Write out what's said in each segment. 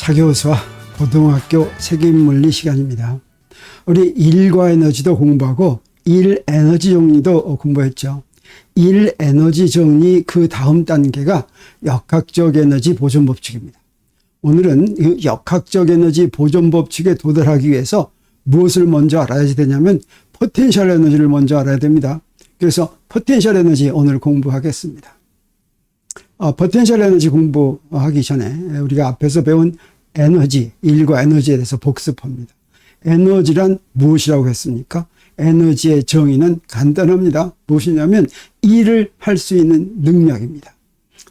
자교수와 고등학교 세계인물리 시간입니다. 우리 일과 에너지도 공부하고 일 에너지 정리도 공부했죠. 일 에너지 정리 그 다음 단계가 역학적 에너지 보존 법칙입니다. 오늘은 그 역학적 에너지 보존 법칙에 도달하기 위해서 무엇을 먼저 알아야 되냐면 포텐셜 에너지를 먼저 알아야 됩니다. 그래서 포텐셜 에너지 오늘 공부하겠습니다. 포텐셜 에너지 공부하기 전에 우리가 앞에서 배운 에너지, 일과 에너지에 대해서 복습합니다. 에너지란 무엇이라고 했습니까? 에너지의 정의는 간단합니다. 무엇이냐면 일을 할 수 있는 능력입니다.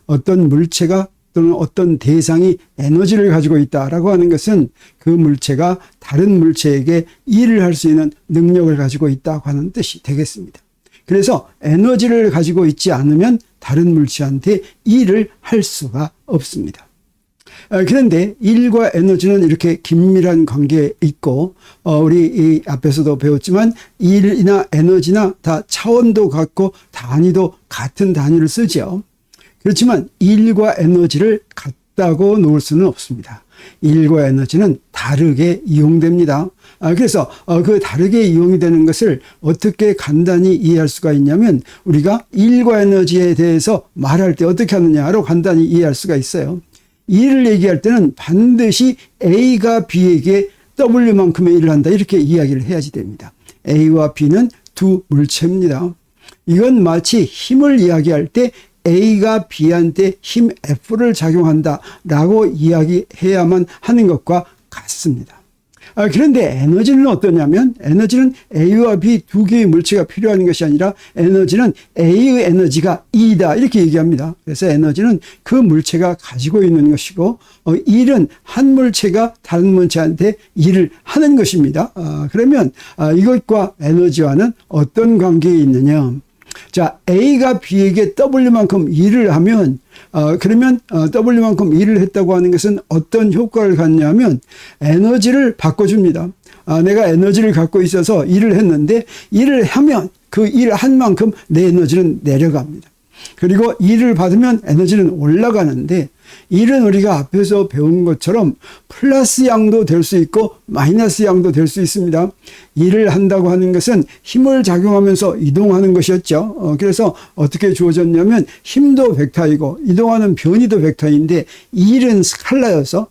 어떤 물체가 또는 어떤 대상이 에너지를 가지고 있다라고 하는 것은 그 물체가 다른 물체에게 일을 할 수 있는 능력을 가지고 있다고 하는 뜻이 되겠습니다. 그래서 에너지를 가지고 있지 않으면 다른 물체한테 일을 할 수가 없습니다. 그런데 일과 에너지는 이렇게 긴밀한 관계에 있고 우리 이 앞에서도 배웠지만 일이나 에너지나 다 차원도 같고 단위도 같은 단위를 쓰죠. 그렇지만 일과 에너지를 같다고 놓을 수는 없습니다. 일과 에너지는 다르게 이용됩니다. 그래서 그 다르게 이용이 되는 것을 어떻게 간단히 이해할 수가 있냐면 우리가 일과 에너지에 대해서 말할 때 어떻게 하느냐로 간단히 이해할 수가 있어요. 일을 얘기할 때는 반드시 A가 B에게 W만큼의 일을 한다 이렇게 이야기를 해야지 됩니다. A와 B는 두 물체입니다. 이건 마치 힘을 이야기할 때 A가 B한테 힘 F를 작용한다라고 이야기해야만 하는 것과 같습니다. 그런데 에너지는 어떠냐면 에너지는 A와 B 두 개의 물체가 필요한 것이 아니라 에너지는 A의 에너지가 E다 이렇게 얘기합니다. 그래서 에너지는 그 물체가 가지고 있는 것이고 일은 한 물체가 다른 물체한테 일을 하는 것입니다. 그러면 이것과 에너지와는 어떤 관계에 있느냐. 자, A가 B에게 W만큼 일을 하면 그러면 W만큼 일을 했다고 하는 것은 어떤 효과를 갖냐면 에너지를 바꿔줍니다. 내가 에너지를 갖고 있어서 일을 했는데 일을 하면 그 일 한 만큼 내 에너지는 내려갑니다. 그리고 일을 받으면 에너지는 올라가는데 일은 우리가 앞에서 배운 것처럼 플러스 양도 될 수 있고 마이너스 양도 될 수 있습니다. 일을 한다고 하는 것은 힘을 작용하면서 이동하는 것이었죠. 그래서 어떻게 주어졌냐면 힘도 벡터이고 이동하는 변이도 벡터인데 일은 스칼라여서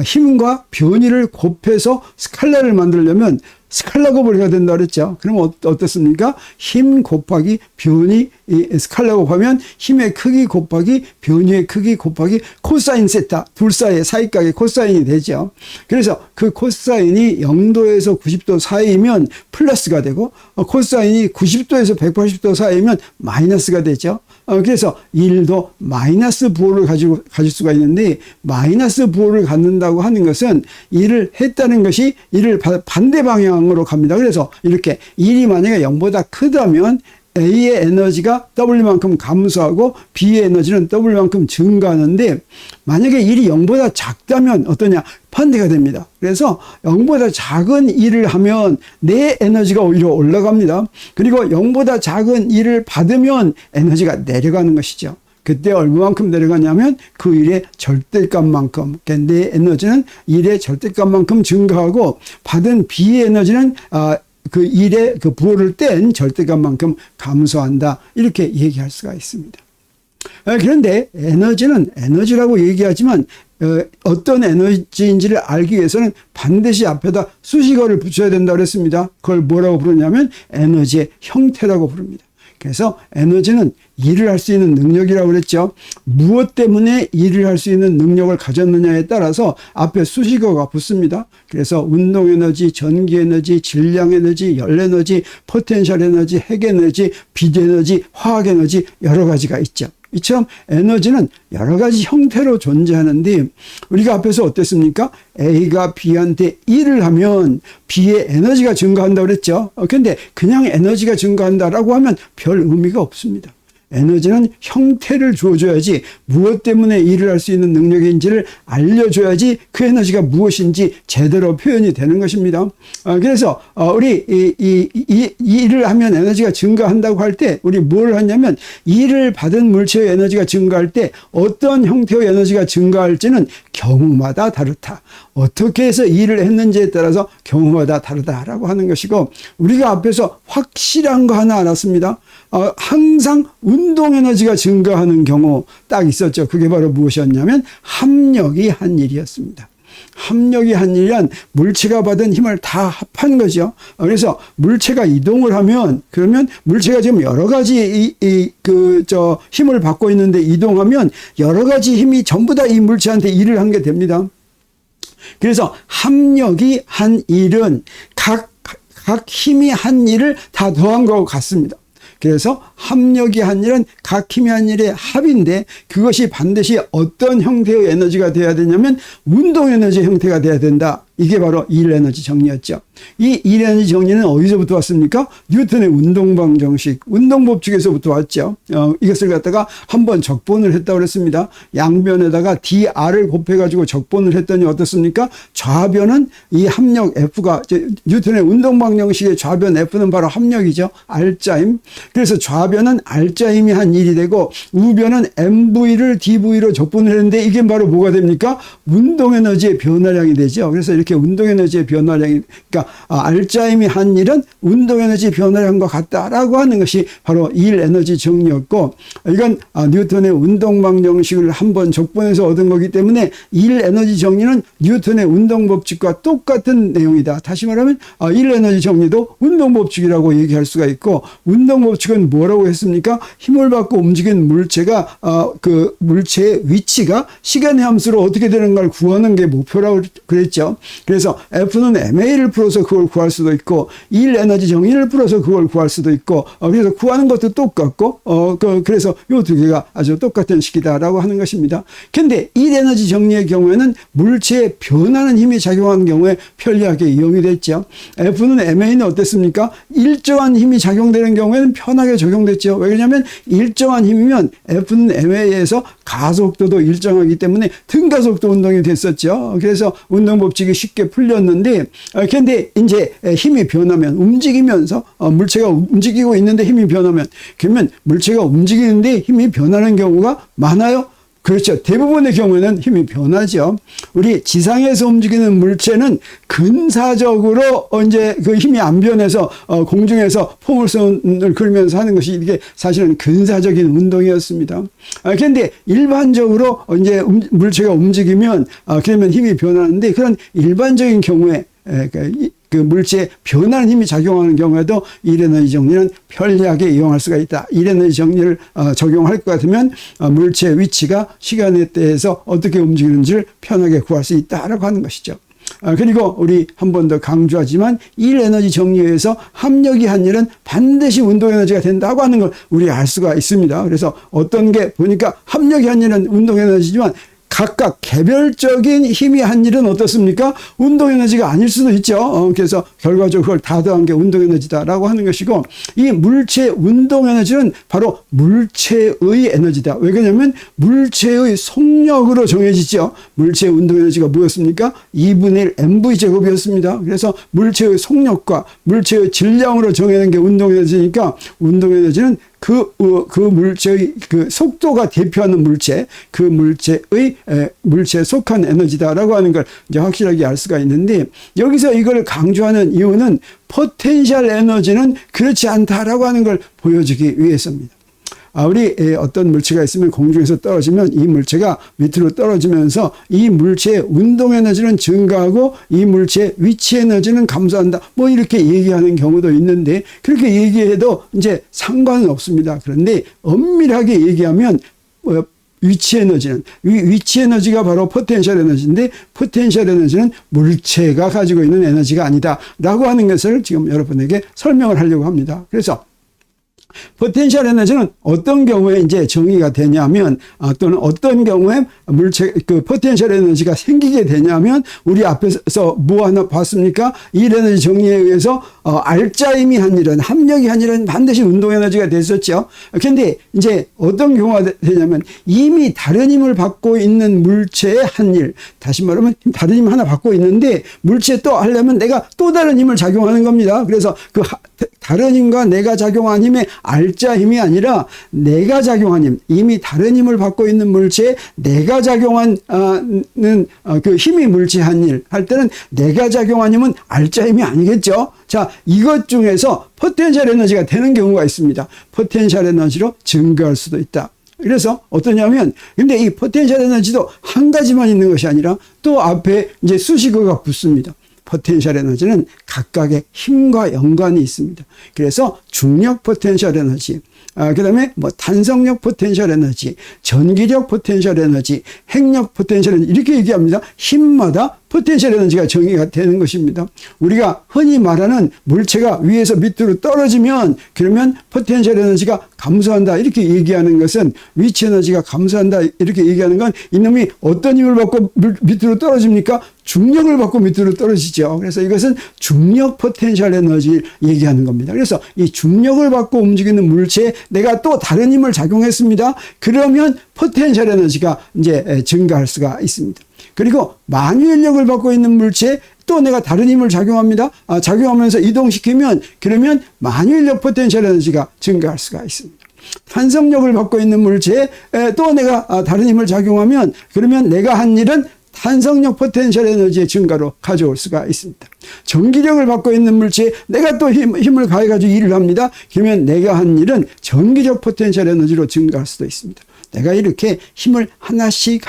힘과 변이를 곱해서 스칼라를 만들려면 스칼라 곱을 해야 된다 그랬죠. 그럼 어떻습니까? 힘 곱하기 변이 스칼라 곱하면 힘의 크기 곱하기 변이의 크기 곱하기 코사인 세타 둘 사이의 사이각의 코사인이 되죠. 그래서 그 코사인이 0도에서 90도 사이면 플러스가 되고 코사인이 90도에서 180도 사이면 마이너스가 되죠. 그래서 일도 마이너스 부호를 가질 수가 있는데 마이너스 부호를 갖는다고 하는 것은 일을 했다는 것이 일을 반대 방향으로 갑니다. 그래서 이렇게 일이 만약에 0보다 크다면 A의 에너지가 W만큼 감소하고 B의 에너지는 W만큼 증가하는데 만약에 일이 0보다 작다면 어떠냐? 반대가 됩니다. 그래서 0보다 작은 일을 하면 내 에너지가 오히려 올라갑니다. 그리고 0보다 작은 일을 받으면 에너지가 내려가는 것이죠. 그때 얼마만큼 내려가냐면 그 일의 절대값만큼 내 에너지는 일의 절대값만큼 증가하고 받은 B의 에너지는 그 일의 그 부호를 뗀 절대값만큼 감소한다 이렇게 얘기할 수가 있습니다. 그런데 에너지는 에너지라고 얘기하지만 어떤 에너지인지를 알기 위해서는 반드시 앞에다 수식어를 붙여야 된다고 그랬습니다. 그걸 뭐라고 부르냐면 에너지의 형태라고 부릅니다. 그래서 에너지는 일을 할 수 있는 능력이라고 그랬죠. 무엇 때문에 일을 할 수 있는 능력을 가졌느냐에 따라서 앞에 수식어가 붙습니다. 그래서 운동 에너지, 전기 에너지, 질량 에너지, 열 에너지, 포텐셜 에너지, 핵 에너지, 빛 에너지, 화학 에너지 여러 가지가 있죠. 이처럼 에너지는 여러 가지 형태로 존재하는데 우리가 앞에서 어땠습니까? A가 B한테 일을 하면 B의 에너지가 증가한다고 그랬죠. 그런데 그냥 에너지가 증가한다라고 하면 별 의미가 없습니다. 에너지는 형태를 주어줘야지, 무엇 때문에 일을 할 수 있는 능력인지를 알려줘야지 그 에너지가 무엇인지 제대로 표현이 되는 것입니다. 그래서 우리 이 일을 하면 에너지가 증가한다고 할 때 우리 뭘 하냐면, 일을 받은 물체의 에너지가 증가할 때 어떤 형태의 에너지가 증가할지는 경우마다 다르다. 어떻게 해서 일을 했는지에 따라서 경우마다 다르다라고 하는 것이고, 우리가 앞에서 확실한 거 하나 알았습니다. 항상 운동 에너지가 증가하는 경우 딱 있었죠. 그게 바로 무엇이었냐면 합력이 한 일이었습니다. 합력이 한 일이란 물체가 받은 힘을 다 합한 거죠. 그래서 물체가 이동을 하면, 그러면 물체가 지금 여러 가지 힘을 받고 있는데 이동하면 여러 가지 힘이 전부 다 이 물체한테 일을 한 게 됩니다. 그래서 합력이 한 일은 각 힘이 한 일을 다 더한 것과 같습니다. 그래서 합력이 한 일은 각 힘이 한 일의 합인데, 그것이 반드시 어떤 형태의 에너지가 돼야 되냐면 운동 에너지 형태가 돼야 된다. 이게 바로 일 에너지 정리였죠. 이 일 에너지 정리는 어디서부터 왔습니까? 뉴턴의 운동방 정식, 운동 법칙에서부터 왔죠. 이것을 갖다가 한번 적본을 했다고 그랬습니다. 양변에다가 dr을 곱해가지고 적본을 했더니 어떻습니까? 좌변은 이 합력 F가, 뉴턴의 운동방 정식의 좌변 F는 바로 합력이죠. R자임. 그래서 좌변은 R자임이 한 일이 되고, 우변은 MV를 DV로 적본을 했는데, 이게 바로 뭐가 됩니까? 운동 에너지의 변화량이 되죠. 그래서 이렇게 운동 에너지의 변화량이, 그러니까 R자임이 한 일은 운동 에너지 변화량과 같다라고 하는 것이 바로 일 에너지 정리였고, 이건 뉴턴의 운동방 정식을 한번 적본해서 얻은 거기 때문에 일 에너지 정리는 뉴턴의 운동 법칙과 똑같은 내용이다. 다시 말하면 일 에너지 정리도 운동 법칙이라고 얘기할 수가 있고, 운동 법칙은 뭐라고 했습니까? 힘을 받고 움직이는 물체가 그 물체의 위치가 시간의 함수로 어떻게 되는가를 구하는 게 목표라고 그랬죠. 그래서 F는 MA를 풀어서 그걸 구할 수도 있고, 일 에너지 정의를 풀어서 그걸 구할 수도 있고, 그래서 구하는 것도 똑같고, 그래서 이 두 개가 아주 똑같은 식이다라고 하는 것입니다. 근데 일 에너지 정리의 경우에는 물체에 변하는 힘이 작용하는 경우에 편리하게 이용이 됐죠. F는 MA는 어땠습니까? 일정한 힘이 작용되는 경우에는 편하게 적용됐죠. 왜냐하면 일정한 힘이면 F는 MA에서 가속도도 일정하기 때문에 등가속도 운동이 됐었죠. 그래서 운동 법칙이 쉽게 풀렸는데, 근데 이제 힘이 변하면, 움직이면서 물체가 움직이고 있는데 힘이 변하면, 그러면 물체가 움직이는데 힘이 변하는 경우가 많아요. 그렇죠. 대부분의 경우에는 힘이 변하죠. 우리 지상에서 움직이는 물체는 근사적으로 이제 그 힘이 안 변해서 공중에서 포물선을 그리면서 하는 것이 이게 사실은 근사적인 운동이었습니다. 그런데 일반적으로 이제 물체가 움직이면 그러면 힘이 변하는데, 그런 일반적인 경우에 그 물체에 변하는 힘이 작용하는 경우에도 일 에너지 정리는 편리하게 이용할 수가 있다. 일 에너지 정리를 적용할 것 같으면 물체의 위치가 시간에 대해서 어떻게 움직이는지를 편하게 구할 수 있다라고 하는 것이죠. 그리고 우리 한 번 더 강조하지만, 일 에너지 정리에서 합력이 한 일은 반드시 운동 에너지가 된다고 하는 걸 우리 알 수가 있습니다. 그래서 어떤 게 보니까 합력이 한 일은 운동 에너지지만 각각 개별적인 힘이 한 일은 어떻습니까? 운동 에너지가 아닐 수도 있죠. 그래서 결과적으로 그걸 다 더한 게 운동 에너지다라고 하는 것이고, 이 물체의 운동 에너지는 바로 물체의 에너지다. 왜 그러냐면 물체의 속력으로 정해지죠. 물체의 운동 에너지가 뭐였습니까? 2분의 1 mv 제곱이었습니다. 그래서 물체의 속력과 물체의 질량으로 정해낸 게 운동 에너지니까, 운동 에너지는 그 물체의 그 속도가 대표하는 물체, 그 물체에 속한 에너지다라고 하는 걸 이제 확실하게 알 수가 있는데, 여기서 이걸 강조하는 이유는 포텐셜 에너지는 그렇지 않다라고 하는 걸 보여주기 위해서입니다. 우리 어떤 물체가 있으면 공중에서 떨어지면 이 물체가 밑으로 떨어지면서 이 물체의 운동 에너지는 증가하고 이 물체의 위치 에너지는 감소한다. 뭐 이렇게 얘기하는 경우도 있는데, 그렇게 얘기해도 이제 상관은 없습니다. 그런데 엄밀하게 얘기하면 위치 에너지는, 위치 에너지가 바로 포텐셜 에너지인데, 포텐셜 에너지는 물체가 가지고 있는 에너지가 아니다 라고 하는 것을 지금 여러분에게 설명을 하려고 합니다. 그래서 포텐셜 에너지는 어떤 경우에 이제 정의가 되냐면, 또는 어떤 경우에 그 포텐셜 에너지가 생기게 되냐면, 우리 앞에서 뭐 하나 봤습니까? 일 에너지 정의에 의해서, 알짜임이 한 일은, 합력이 한 일은 반드시 운동 에너지가 됐었죠. 근데 이제 어떤 경우가 되냐면, 이미 다른 힘을 받고 있는 물체의 한 일, 다시 말하면 다른 힘 하나 받고 있는데, 물체에 또 하려면 내가 또 다른 힘을 작용하는 겁니다. 그래서 그 다른 힘과 내가 작용한 힘의 알짜 힘이 아니라 내가 작용한 힘, 이미 다른 힘을 받고 있는 물체에 내가 작용하는 그 힘이 물체한 일 할 때는 내가 작용한 힘은 알짜 힘이 아니겠죠. 자, 이것 중에서 포텐셜 에너지가 되는 경우가 있습니다. 포텐셜 에너지로 증가할 수도 있다. 그래서 어떠냐면, 근데 이 포텐셜 에너지도 한 가지만 있는 것이 아니라 또 앞에 이제 수식어가 붙습니다. 포텐셜 에너지는 각각의 힘과 연관이 있습니다. 그래서 중력 포텐셜 에너지, 그 다음에 뭐 탄성력 포텐셜 에너지, 전기력 포텐셜 에너지, 핵력 포텐셜 에너지, 이렇게 얘기합니다. 힘마다 포텐셜 에너지가 정의가 되는 것입니다. 우리가 흔히 말하는 물체가 위에서 밑으로 떨어지면 그러면 포텐셜 에너지가 감소한다 이렇게 얘기하는 것은, 위치 에너지가 감소한다 이렇게 얘기하는 건 이놈이 어떤 힘을 받고 밑으로 떨어집니까? 중력을 받고 밑으로 떨어지죠. 그래서 이것은 중력 포텐셜 에너지 얘기하는 겁니다. 그래서 이 중력을 받고 움직이는 물체에 내가 또 다른 힘을 작용했습니다. 그러면 포텐셜 에너지가 이제 증가할 수가 있습니다. 그리고 만유인력을 받고 있는 물체에 또 내가 다른 힘을 작용합니다. 작용하면서 이동시키면 그러면 만유인력 포텐셜 에너지가 증가할 수가 있습니다. 탄성력을 받고 있는 물체에 또 내가 다른 힘을 작용하면 그러면 내가 한 일은 탄성력 포텐셜 에너지의 증가로 가져올 수가 있습니다. 전기력을 받고 있는 물체에 내가 또 힘을 가해가지고 일을 합니다. 그러면 내가 한 일은 전기력 포텐셜 에너지로 증가할 수도 있습니다. 내가 이렇게 힘을 하나씩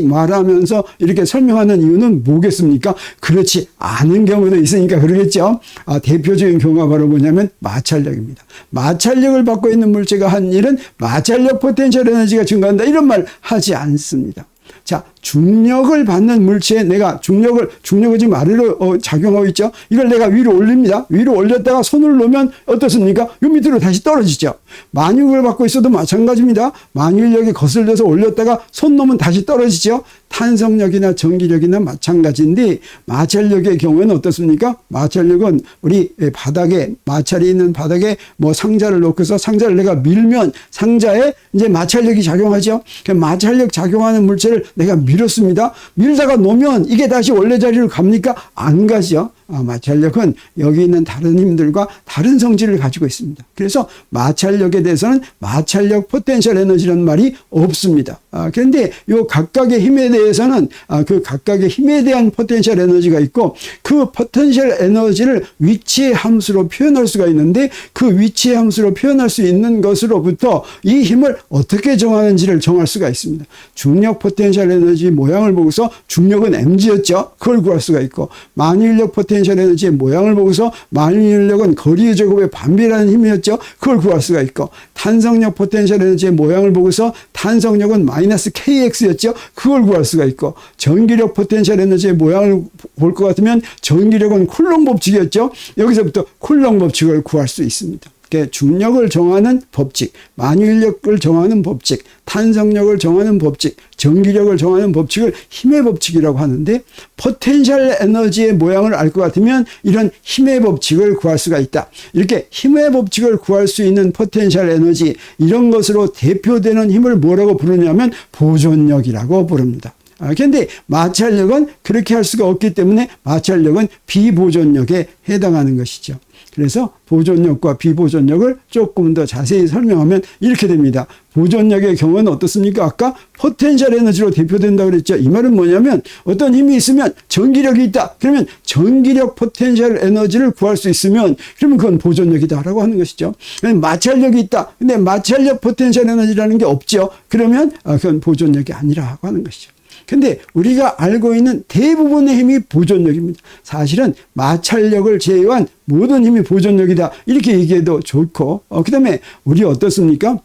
말하면서 이렇게 설명하는 이유는 뭐겠습니까? 그렇지 않은 경우도 있으니까 그러겠죠. 대표적인 경우가 바로 뭐냐면 마찰력입니다. 마찰력을 받고 있는 물체가 한 일은 마찰력 포텐셜 에너지가 증가한다 이런 말 하지 않습니다. 자, 중력을 받는 물체에 내가 중력을 지금 아래로 작용하고 있죠. 이걸 내가 위로 올립니다. 위로 올렸다가 손을 놓으면 어떻습니까? 요 밑으로 다시 떨어지죠. 만유력을 받고 있어도 마찬가지입니다. 만유력이 거슬려서 올렸다가 손 놓으면 다시 떨어지죠. 탄성력이나 전기력이나 마찬가지인데 마찰력의 경우에는 어떻습니까? 마찰력은 우리 바닥에 마찰이 있는 바닥에 뭐 상자를 놓고서 상자를 내가 밀면 상자에 이제 마찰력이 작용하죠. 마찰력 작용하는 물체를 내가 밀었습니다. 밀다가 놓으면 이게 다시 원래 자리로 갑니까? 안 가죠. 마찰력은 여기 있는 다른 힘들과 다른 성질을 가지고 있습니다. 그래서 마찰력에 대해서는 마찰력 포텐셜 에너지라는 말이 없습니다. 그런데 이 각각의 힘에 대해서는 그 각각의 힘에 대한 포텐셜 에너지가 있고 그 포텐셜 에너지를 위치의 함수로 표현할 수가 있는데 그 위치의 함수로 표현할 수 있는 것으로부터 이 힘을 어떻게 정하는지를 정할 수가 있습니다. 중력 포텐셜 에너지 모양을 보고서 중력은 mg였죠. 그걸 구할 수가 있고 만유인력 포텐셜 에너지의 모양을 보고서 만유인력은 거리의 제곱의 반비라는 힘이었죠. 그걸 구할 수가 있고 탄성력 포텐셜 에너지의 모양을 보고서 탄성력은 마이너스 kx였죠. 그걸 구할 수가 있고 전기력 포텐셜 에너지의 모양을 볼 것 같으면 전기력은 쿨롱 법칙이었죠. 여기서부터 쿨롱 법칙을 구할 수 있습니다. 중력을 정하는 법칙, 만유인력을 정하는 법칙, 탄성력을 정하는 법칙, 전기력을 정하는 법칙을 힘의 법칙이라고 하는데 포텐셜 에너지의 모양을 알 것 같으면 이런 힘의 법칙을 구할 수가 있다. 이렇게 힘의 법칙을 구할 수 있는 포텐셜 에너지 이런 것으로 대표되는 힘을 뭐라고 부르냐면 보존력이라고 부릅니다. 그런데 마찰력은 그렇게 할 수가 없기 때문에 마찰력은 비보존력에 해당하는 것이죠. 그래서 보존력과 비보존력을 조금 더 자세히 설명하면 이렇게 됩니다. 보존력의 경우는 어떻습니까? 아까 포텐셜 에너지로 대표된다고 그랬죠. 이 말은 뭐냐면 어떤 힘이 있으면 전기력이 있다. 그러면 전기력 포텐셜 에너지를 구할 수 있으면 그러면 그건 보존력이다라고 하는 것이죠. 마찰력이 있다. 근데 마찰력 포텐셜 에너지라는 게 없죠. 그러면 그건 보존력이 아니라고 하는 것이죠. 근데 우리가 알고 있는 대부분의 힘이 보존력입니다. 사실은 마찰력을 제외한 모든 힘이 보존력이다. 이렇게 얘기해도 좋고, 그 다음에 우리 어떻습니까?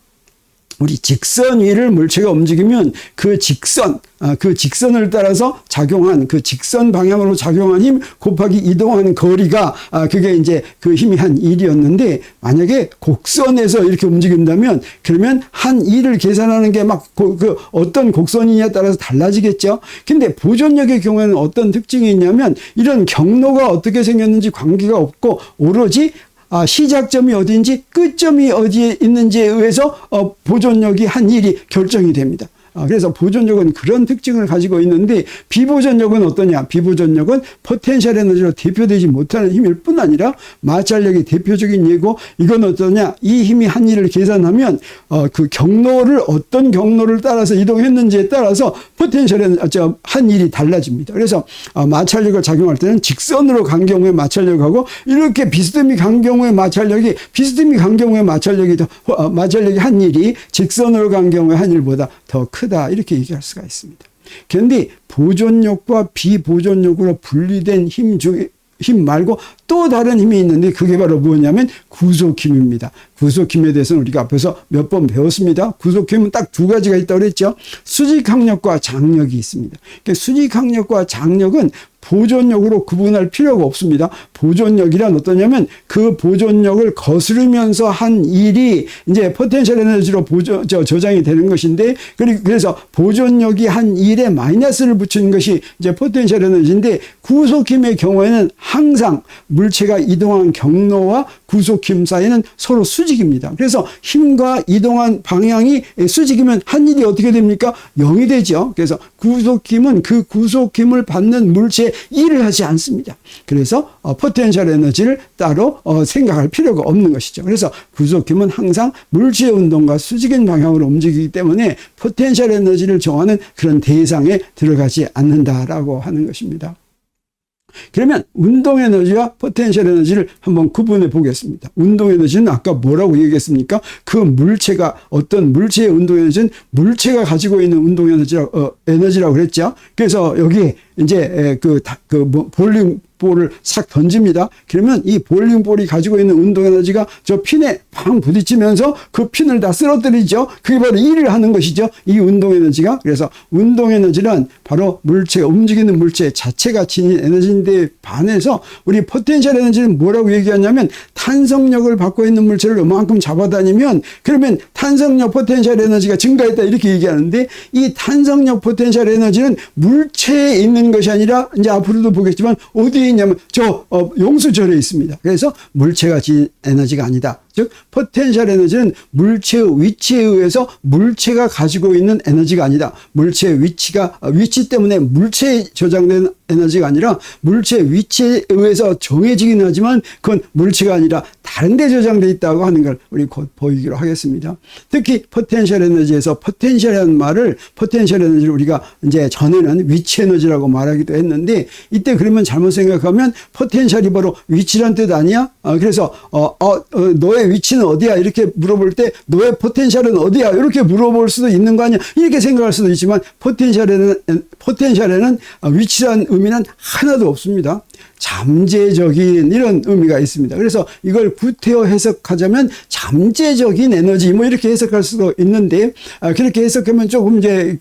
우리 직선 위를 물체가 움직이면 그 직선을 따라서 작용한 그 직선 방향으로 작용한 힘 곱하기 이동한 거리가 그게 이제 그 힘이 한 1이었는데 만약에 곡선에서 이렇게 움직인다면 그러면 한 1을 계산하는 게 막 그 어떤 곡선이냐에 따라서 달라지겠죠. 근데 보존력의 경우에는 어떤 특징이 있냐면 이런 경로가 어떻게 생겼는지 관계가 없고 오로지 시작점이 어디인지 끝점이 어디에 있는지에 의해서 보존력이 한 일이 결정이 됩니다. 그래서 보존력은 그런 특징을 가지고 있는데 비보존력은 어떠냐? 비보존력은 포텐셜 에너지로 대표되지 못하는 힘일 뿐 아니라 마찰력이 대표적인 예고 이건 어떠냐? 이 힘이 한 일을 계산하면 그 경로를 어떤 경로를 따라서 이동했는지에 따라서 포텐셜 에너지 한 일이 달라집니다. 그래서 마찰력을 작용할 때는 직선으로 간 경우에 마찰력하고 이렇게 비스듬히 간 경우에 마찰력이 한 일이 직선으로 간 경우에 한 일보다 더 크다 이렇게 얘기할 수가 있습니다. 그런데 보존력과 비보존력으로 분리된 힘 말고 또 다른 힘이 있는데 그게 바로 뭐냐면 구속힘입니다. 구속힘에 대해서는 우리가 앞에서 몇 번 배웠습니다. 구속힘은 딱 두 가지가 있다고 그랬죠. 수직항력과 장력이 있습니다. 그러니까 수직항력과 장력은 보존력으로 구분할 필요가 없습니다. 보존력이란 어떠냐면 그 보존력을 거스르면서 한 일이 이제 포텐셜 에너지로 저장이 되는 것인데 그래서 보존력이 한 일에 마이너스를 붙이는 것이 이제 포텐셜 에너지인데 구속힘의 경우에는 항상 물체가 이동한 경로와 구속힘 사이는 서로 수직입니다. 그래서 힘과 이동한 방향이 수직이면 한 일이 어떻게 됩니까? 0이 되죠. 그래서 구속힘은 그 구속힘을 받는 물체에 일을 하지 않습니다. 그래서 포텐셜 에너지를 따로 생각할 필요가 없는 것이죠. 그래서 구속힘은 항상 물체의 운동과 수직인 방향으로 움직이기 때문에 포텐셜 에너지를 정하는 그런 대상에 들어가지 않는다라고 하는 것입니다. 그러면 운동 에너지와 포텐셜 에너지를 한번 구분해 보겠습니다. 운동 에너지는 아까 뭐라고 얘기했습니까? 그 물체가 어떤 물체의 운동 에너지는 물체가 가지고 있는 운동 에너지라고 그랬죠. 그래서 여기 이제 볼링볼을 싹 던집니다. 그러면 이 볼링볼이 가지고 있는 운동 에너지가 저 핀에 팡 부딪히면서 그 핀을 다 쓰러뜨리죠. 그게 바로 일을 하는 것이죠. 이 운동 에너지가. 그래서 운동 에너지는 바로 움직이는 물체 자체가 지닌 에너지인데 반해서 우리 포텐셜 에너지는 뭐라고 얘기하냐면 탄성력을 받고 있는 물체를 요만큼 잡아다니면 그러면 탄성력 포텐셜 에너지가 증가했다 이렇게 얘기하는데 이 탄성력 포텐셜 에너지는 물체에 있는 것이 아니라 이제 앞으로도 보겠지만 어디에 있냐면 용수절에 있습니다. 그래서 물체가 지닌 에너지가 아니다. 즉 포텐셜 에너지는 물체의 위치에 의해서 물체가 가지고 있는 에너지가 아니다. 물체의 위치 때문에 물체에 저장된 에너지가 아니라 물체의 위치에 의해서 정해지긴 하지만 그건 물체가 아니라 다른 데 저장되어 있다고 하는 걸 우리 곧 보이기로 하겠습니다. 특히 포텐셜 에너지에서 포텐셜이라는 말을 포텐셜 에너지를 우리가 이제 전에는 위치 에너지라고 말하기도 했는데 이때 그러면 잘못 생각하면 포텐셜이 바로 위치란 뜻 아니야? 그래서 너의 위치는 어디야? 이렇게 물어볼 때 너의 포텐셜은 어디야? 이렇게 물어볼 수도 있는 거 아니야? 이렇게 생각할 수도 있지만 포텐셜에는 위치란 의미는 하나도 없습니다. 잠재적인 이런 의미가 있습니다. 그래서 이걸 구태여 해석하자면 잠재적인 에너지 뭐 이렇게 해석할 수도 있는데 그렇게 해석하면 조금 이제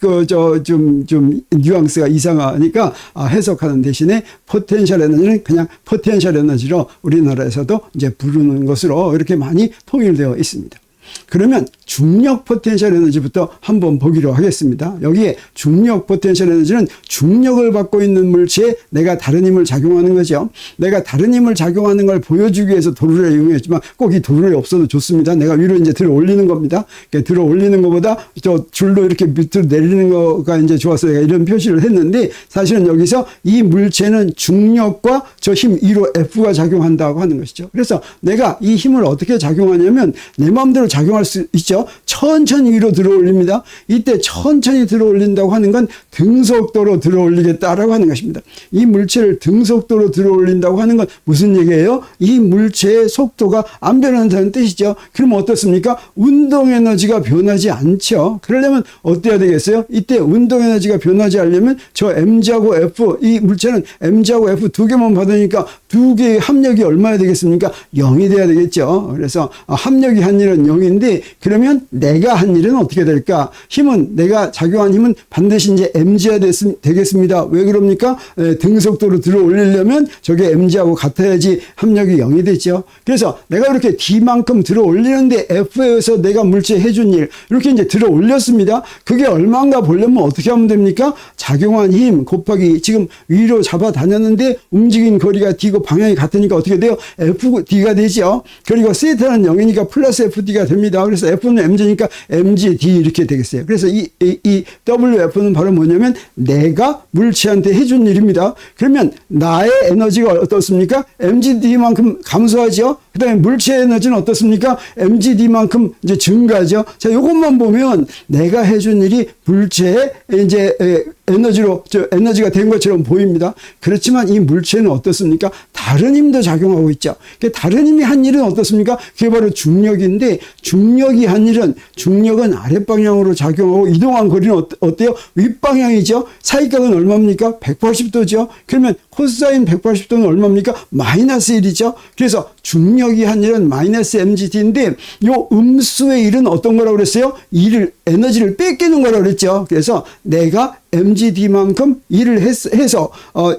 좀 뉘앙스가 이상하니까 해석하는 대신에 포텐셜 에너지는 그냥 포텐셜 에너지로 우리나라에서도 이제 부르는 것으로 이렇게 많이 통일되어 있습니다. 그러면 중력 포텐셜 에너지부터 한번 보기로 하겠습니다. 여기에 중력 포텐셜 에너지는 중력을 받고 있는 물체에 내가 다른 힘을 작용하는 거죠. 내가 다른 힘을 작용하는 걸 보여주기 위해서 도르를 이용했지만 꼭 이 도르를 없어도 좋습니다. 내가 위로 이제 들어 올리는 겁니다. 들어 올리는 것보다 저 줄로 이렇게 밑으로 내리는 거가 이제 좋아서 내가 이런 표시를 했는데 사실은 여기서 이 물체는 중력과 저 힘 2로 F가 작용한다고 하는 것이죠. 그래서 내가 이 힘을 어떻게 작용하냐면 내 마음대로 작용할 수 있죠. 천천히 위로 들어 올립니다. 이때 천천히 들어 올린다고 하는 건 등속도로 들어 올리겠다라고 하는 것입니다. 이 물체를 등속도로 들어 올린다고 하는 건 무슨 얘기예요? 이 물체의 속도가 안 변한다는 뜻이죠. 그럼 어떻습니까? 운동 에너지가 변하지 않죠. 그러려면 어때야 되겠어요? 이때 운동 에너지가 변하지 않으려면 저 m하고 f, 이 물체는 m하고 f 두 개만 받으니까 두 개의 합력이 얼마나 되겠습니까? 0이 돼야 되겠죠. 그래서 합력이 한 일은 0이 0인데 그러면 내가 한 일은 어떻게 될까? 힘은 내가 작용한 힘은 반드시 이제 mg가 되겠습니다. 왜 그럽니까? 등속도로 들어 올리려면 저게 mg하고 같아야지 합력이 0이 되죠. 그래서 내가 이렇게 d만큼 들어 올리는데 F에서 내가 물체 해준 일 이렇게 이제 들어 올렸습니다. 그게 얼마인가 보려면 어떻게 하면 됩니까? 작용한 힘 곱하기 지금 위로 잡아 다녔는데 움직인 거리가 D고 방향이 같으니까 어떻게 돼요? FD가 되죠. 그리고 세타는 0이니까 플러스 FD가 됩니다. 그래서 F는 mg니까 mgd 이렇게 되겠어요. 그래서 이 WF는 바로 뭐냐면 내가 물체한테 해준 일입니다. 그러면 나의 에너지가 어떻습니까? mgd만큼 감소하죠. 그 다음에 물체 에너지는 어떻습니까? mgd만큼 이제 증가하죠. 자, 요것만 보면 내가 해준 일이 물체의 이제 에너지가 된 것처럼 보입니다. 그렇지만 이 물체는 어떻습니까? 다른 힘도 작용하고 있죠. 다른 힘이 한 일은 어떻습니까? 그게 바로 중력인데 중력이 한 일은 중력은 아랫방향으로 작용하고 이동한 거리는 어때요? 윗방향이죠. 사이각은 얼마입니까? 180도죠. 그러면 코사인 180도는 얼마입니까? 마이너스 1이죠. 그래서 중력이 한 일은 마이너스 mgd인데 요 음수의 일은 어떤 거라고 그랬어요? 에너지를 뺏기는 거라고 그랬죠. 그래서 내가 mgd만큼 일을 해서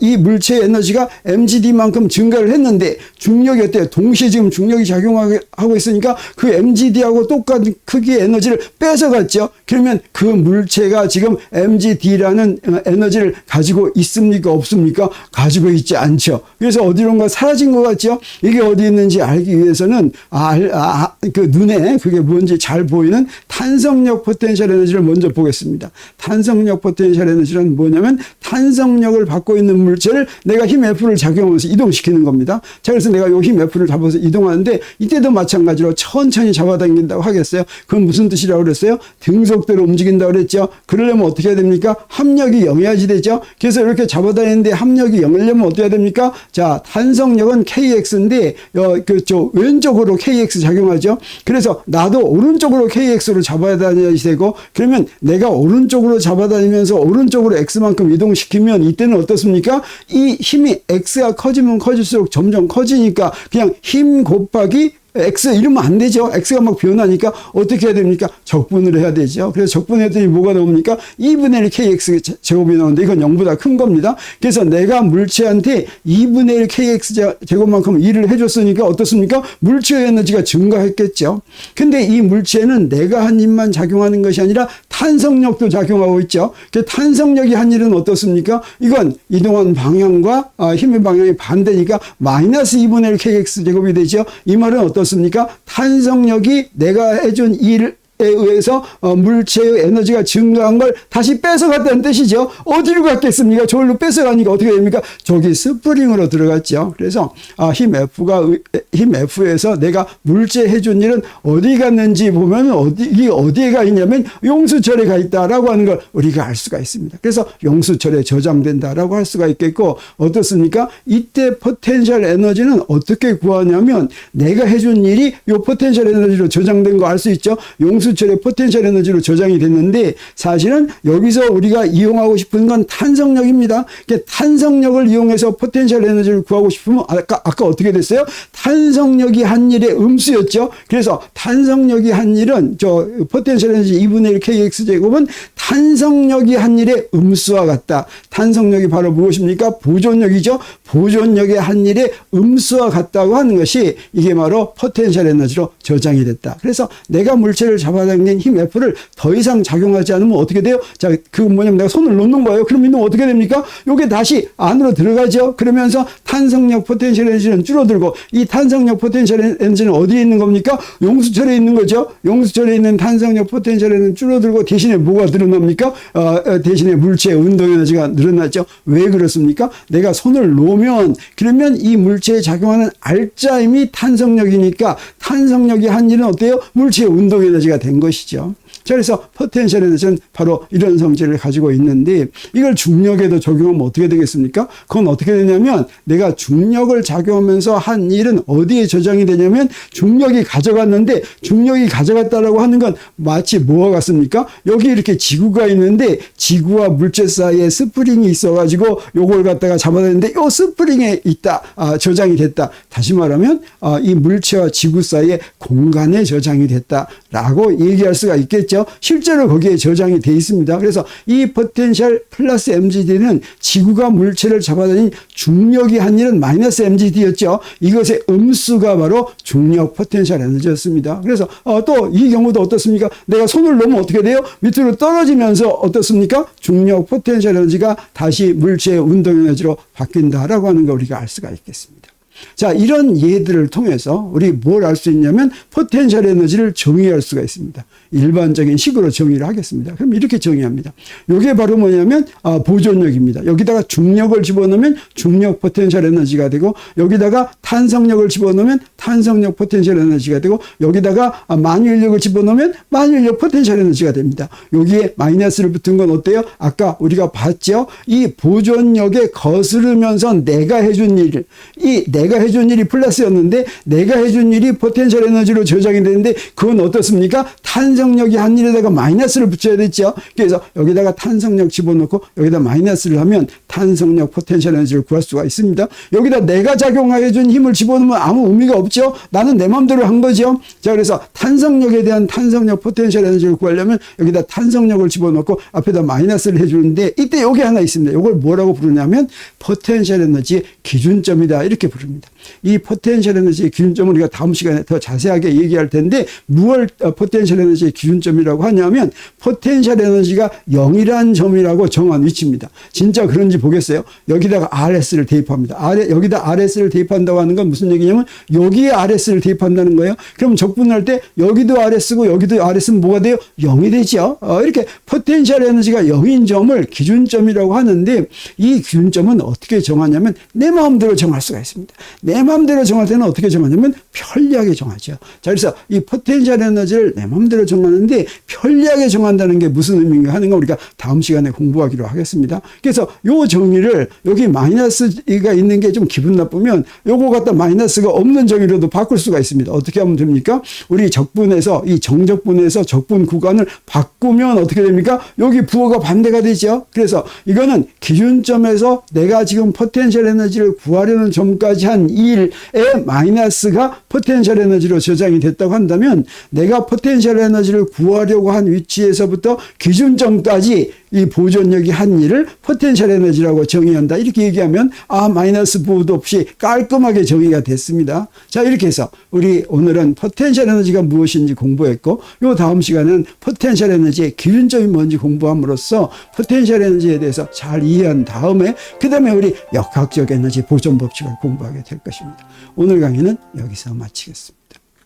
이 물체의 에너지가 mgd만큼 증가를 했는데 중력이 어때요? 동시에 지금 중력이 작용하고 있으니까 그 mgd하고 똑같은 크기의 에너지를 뺏어갔죠. 그러면 그 물체가 지금 mgd라는 에너지를 가지고 있습니까? 없습니까? 가지고 있지 않죠. 그래서 어디론가 사라진 것 같죠. 이게 어디 있는지 알기 위해서는 그 눈에 그게 뭔지 잘 보이는 탄성력 포텐셜 에너지를 먼저 보겠습니다. 탄성력 포텐셜 에너지는 뭐냐면 탄성력을 받고 있는 물체를 내가 힘 F를 작용하면서 이동시키는 겁니다. 자, 그래서 내가 요 힘 F를 잡아서 이동하는데 이때도 마찬가지로 천천히 잡아당긴다고 하겠어요. 그건 무슨 뜻이라고 그랬어요? 등속도로 움직인다고 그랬죠. 그러려면 어떻게 해야 됩니까? 합력이 0이어야지 되죠. 그래서 이렇게 잡아다니는데 합력이 0이려면 어떻게 해야 됩니까? 자, 탄성력은 KX인데 그쪽 왼쪽으로 KX 작용하죠. 그래서 나도 오른쪽으로 KX로 잡아다녀야 되고 그러면 내가 오른쪽으로 잡아다니면서 오른쪽으로 X만큼 이동시키면 이때는 어떻습니까? 이 힘이 X가 커지면 커질수록 점점 커지니까 그냥 힘 곱하기 X 이러면 안 되죠. X가 막 변하니까 어떻게 해야 됩니까? 적분을 해야 되죠. 그래서 적분했더니 뭐가 나옵니까? 2분의 1 KX 제곱이 나오는데 이건 0보다 큰 겁니다. 그래서 내가 물체한테 2분의 1 KX 제곱만큼 일을 해줬으니까 어떻습니까? 물체의 에너지가 증가했겠죠. 근데 이 물체는 내가 한 힘만 작용하는 것이 아니라 탄성력도 작용하고 있죠. 그 탄성력이 한 일은 어떻습니까? 이건 이동한 방향과 힘의 방향이 반대니까 마이너스 2분의 1 KX 제곱이 되죠. 이 말은 어떻습니까? 탄성력이 내가 해준 일에 의해서 물체의 에너지가 증가한 걸 다시 뺏어갔다는 뜻이죠. 어디로 갔겠습니까? 저기로 뺏어가니까 어떻게 됩니까? 저기 스프링으로 들어갔죠. 그래서 힘 F에서 내가 물체 해준 일은 어디 갔는지 보면 어디에 가 있냐면 용수철에 가 있다라고 하는 걸 우리가 알 수가 있습니다. 그래서 용수철에 저장된다라고 할 수가 있겠고 어떻습니까? 이때 포텐셜 에너지는 어떻게 구하냐면 내가 해준 일이 요 포텐셜 에너지로 저장된 거 알 수 있죠. 용수철의 포텐셜 에너지로 저장이 됐는데 사실은 여기서 우리가 이용하고 싶은 건 탄성력입니다. 탄성력을 이용해서 포텐셜 에너지를 구하고 싶으면 아까 어떻게 됐어요? 탄성력이 한 일의 음수였죠. 그래서 탄성력이 한 일은 저 포텐셜 에너지 2분의 1 kx 제곱은 탄성력이 한 일의 음수와 같다. 탄성력이 바로 무엇입니까? 보존력이죠. 보존력의 한 일의 음수와 같다고 하는 것이 이게 바로 포텐셜 에너지로 저장이 됐다. 그래서 내가 물체를 잡아당긴 힘 F를 더 이상 작용하지 않으면 어떻게 돼요? 자, 그건 뭐냐면 내가 손을 놓는 거예요. 그럼 이놈 어떻게 됩니까? 요게 다시 안으로 들어가죠. 그러면서 탄성력 포텐셜 에너지는 줄어들고 이 탄성력 포텐셜 에너지는 어디에 있는 겁니까? 용수철에 있는 거죠. 용수철에 있는 탄성력 포텐셜 에너지는 줄어들고 대신에 뭐가 늘어납니까? 대신에 물체의 운동 에너지가 늘어났죠. 왜 그렇습니까? 내가 손을 놓으면 그러면 이 물체에 작용하는 알짜 힘이 탄성력이니까 탄성력이 한 일은 어때요? 물체의 운동 에너지가 된 것이죠. 자, 그래서 포텐셜 에너지는 바로 이런 성질을 가지고 있는데 이걸 중력에도 적용하면 어떻게 되겠습니까? 그건 어떻게 되냐면 내가 중력을 작용하면서 한 일은 어디에 저장이 되냐면 중력이 가져갔는데 중력이 가져갔다라고 하는 건 마치 뭐와 같습니까? 여기 이렇게 지구가 있는데 지구와 물체 사이에 스프링이 있어가지고 요걸 갖다가 잡아냈는데 요 스프링에 있다. 저장이 됐다. 다시 말하면 이 물체와 지구 사이에 공간에 저장이 됐다라고 얘기할 수가 있겠죠. 실제로 거기에 저장이 돼 있습니다. 그래서 이 포텐셜 플러스 mgd는 지구가 물체를 잡아다닌 중력이 한 일은 마이너스 mgd였죠. 이것의 음수가 바로 중력 포텐셜 에너지였습니다. 그래서 또 이 경우도 어떻습니까? 내가 손을 놓으면 어떻게 돼요? 밑으로 떨어지면서 어떻습니까? 중력 포텐셜 에너지가 다시 물체의 운동 에너지로 바뀐다라고 하는 걸 우리가 알 수가 있겠습니다. 자, 이런 예들을 통해서 우리 뭘 알 수 있냐면 포텐셜 에너지를 정의할 수가 있습니다. 일반적인 식으로 정의를 하겠습니다. 그럼 이렇게 정의합니다. 이게 바로 뭐냐면 보존력입니다. 여기다가 중력을 집어넣으면 중력 포텐셜 에너지가 되고 여기다가 탄성력을 집어넣으면 탄성력 포텐셜 에너지가 되고 여기다가 만유인력을 집어넣으면 만유인력 포텐셜 에너지가 됩니다. 여기에 마이너스를 붙은 건 어때요? 아까 우리가 봤죠? 이 보존력에 거스르면서 내가 해준 일, 이 내가 해준 일이 플러스였는데 내가 해준 일이 포텐셜 에너지로 저장이 되는데 그건 어떻습니까? 탄성력이 한 일에다가 마이너스를 붙여야 됐죠. 그래서 여기다가 탄성력 집어넣고 여기다 마이너스를 하면 탄성력 포텐셜 에너지를 구할 수가 있습니다. 여기다 내가 작용해 준 힘을 집어넣으면 아무 의미가 없죠. 나는 내 마음대로 한 거죠. 자, 그래서 탄성력에 대한 탄성력 포텐셜 에너지를 구하려면 여기다 탄성력을 집어넣고 앞에다 마이너스를 해주는데 이때 여기 하나 있습니다. 이걸 뭐라고 부르냐면 포텐셜 에너지 기준점이다 이렇게 부릅니다. 이 포텐셜 에너지의 기준점을 우리가 다음 시간에 더 자세하게 얘기할 텐데 무엇을 포텐셜 에너지의 기준점이라고 하냐면 포텐셜 에너지가 0이란 점이라고 정한 위치입니다. 진짜 그런지 보겠어요. 여기다가 RS를 대입합니다. 여기다 RS를 대입한다고 하는 건 무슨 얘기냐면 여기에 RS를 대입한다는 거예요. 그럼 적분할 때 여기도 RS고 여기도 RS는 뭐가 돼요? 0이 되죠. 이렇게 포텐셜 에너지가 0인 점을 기준점이라고 하는데 이 기준점은 어떻게 정하냐면 내 마음대로 정할 수가 있습니다. 내 마음대로 정할 때는 어떻게 정하냐면 편리하게 정하죠. 자, 그래서 이 포텐셜 에너지를 내 마음대로 정하는데 편리하게 정한다는 게 무슨 의미인가 하는 거 우리가 다음 시간에 공부하기로 하겠습니다. 그래서 요 정의를 여기 마이너스가 있는 게 좀 기분 나쁘면 요거 갖다 마이너스가 없는 정의로도 바꿀 수가 있습니다. 어떻게 하면 됩니까? 우리 적분에서 이 정적분에서 적분 구간을 바꾸면 어떻게 됩니까? 여기 부호가 반대가 되죠. 그래서 이거는 기준점에서 내가 지금 포텐셜 에너지를 구하려는 점까지 한 일에 마이너스가 포텐셜 에너지로 저장이 됐다고 한다면 내가 포텐셜 에너지를 구하려고 한 위치에서부터 기준점까지 이 보존력이 한 일을 포텐셜 에너지라고 정의한다. 이렇게 얘기하면 마이너스 부호도 없이 깔끔하게 정의가 됐습니다. 자, 이렇게 해서 우리 오늘은 포텐셜 에너지가 무엇인지 공부했고 요 다음 시간은 포텐셜 에너지의 기준점이 뭔지 공부함으로써 포텐셜 에너지에 대해서 잘 이해한 다음에 그 다음에 우리 역학적 에너지 보존 법칙을 공부하게 될 것입니다. 오늘 강의는 여기서 마치겠습니다.